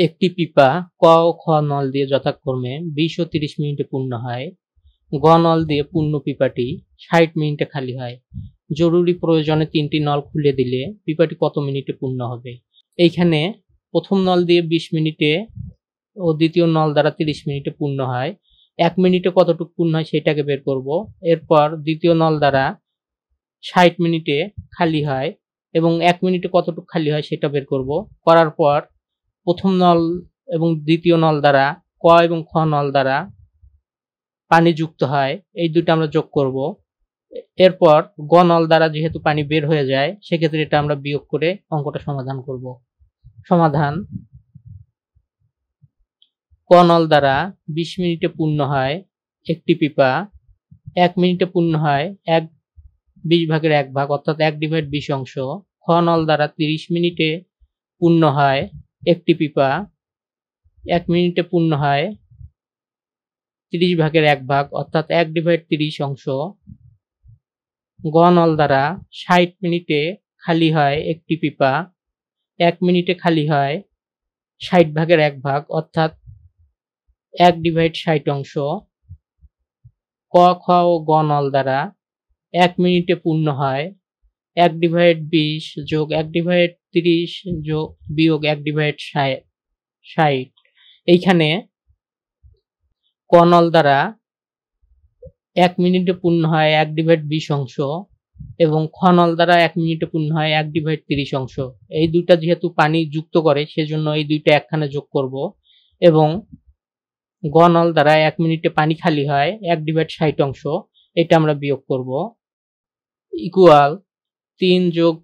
একটি পিপা ক ও খ নল দিয়ে যথাক্রমে 20 ও 30 মিনিটে পূর্ণ হয়। গ নল দিয়ে পূর্ণ পিপাটি 60 মিনিটে খালি হয়। জরুরি প্রয়োজনে 3টি নল খুলে দিলে পিপাটি কত মিনিটে পূর্ণ হবে? এইখানে প্রথম নল দিয়ে 20 মিনিটে ও দ্বিতীয় নল দ্বারা 30 মিনিটে পূর্ণ হয়। 1 মিনিটে কতটুকু পূর্ণ হয় সেটাকে বের করব। এরপর দ্বিতীয় নল দ্বারা 60 মিনিটে খালি হয় এবং 1 মিনিটে কতটুকু খালি হয় সেটা বের করব। করার পর প্রথম নল এবং দ্বিতীয় নল দ্বারা ক এবং খ নল দ্বারা পানি যুক্ত হয়, এই দুটো আমরা যোগ করব। এরপর গ নল দ্বারা যেহেতু পানি বের হয়ে যায় সেক্ষেত্রে এটা আমরা বিয়োগ করে অঙ্কটা সমাধান করব। সমাধান: ক নল দ্বারা 20 মিনিটে পূর্ণ হয় একটি পিপা, 1 মিনিটে পূর্ণ হয় 20 ভাগের 1 ভাগ অর্থাৎ 1/20 অংশ। খ নল দ্বারা 30 মিনিটে পূর্ণ হয় একটি পিপা, 1 মিনিটে পূর্ণ হয় 30 ভাগের 1 ভাগ অর্থাৎ 1/30 অংশ। গ নল দ্বারা 60 মিনিটে খালি হয় একটি পিপা, 1 মিনিটে খালি হয় 60 ভাগের 1 ভাগ অর্থাৎ 1/60 অংশ। ক, খ ও গ নল দ্বারা 1 মিনিটে পূর্ণ হয় 1/20 যোগ 1/30 যোগ বিয়োগ 1/60। এইখানে ক নল দ্বারা 1 মিনিটে পূর্ণ হয় 1/20 অংশ এবং খ নল দ্বারা 1 মিনিটে পূর্ণ হয় 1/30 অংশ। এই দুইটা যেহেতু পানি যুক্ত করে সেজন্য এই দুইটা একখানে যোগ করব এবং গ নল দ্বারা 1 মিনিটে পানি খালি হয় 1/60 অংশ, এটা আমরা বিয়োগ করব। ইকুয়াল 3 যোগ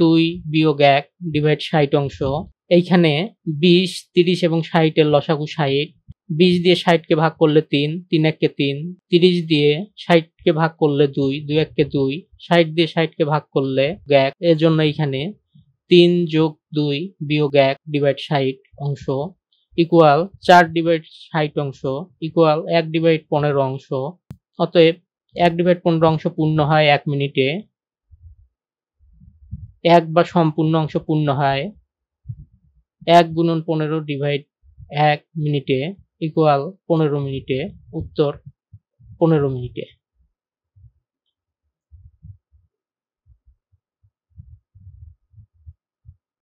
2 বিয়োগ 1/60 অংশ। এইখানে 20, 30 এবং 60 এর লসাগু 60। 20 দিয়ে 60 কে ভাগ করলে 3, 3 একে 3। 30 দিয়ে 60 কে ভাগ করলে 2, 2 একে 2। 60 দিয়ে 60 কে ভাগ করলে 1, এর জন্য এইখানে 3 যোগ 2 বিয়োগ 1/60 অংশ ইকুয়াল 4/60 অংশ ইকুয়াল 1/15 অংশ। অতএব 1/15 অংশ পূর্ণ হয় 1 মিনিটে। 1 বা সম্পূর্ণ অংশ পূর্ণ হয় 1 গুণন 15 ডিভাইড 1 মিনিটে ইকুয়াল 15 মিনিটে। উত্তর 15 মিনিটে।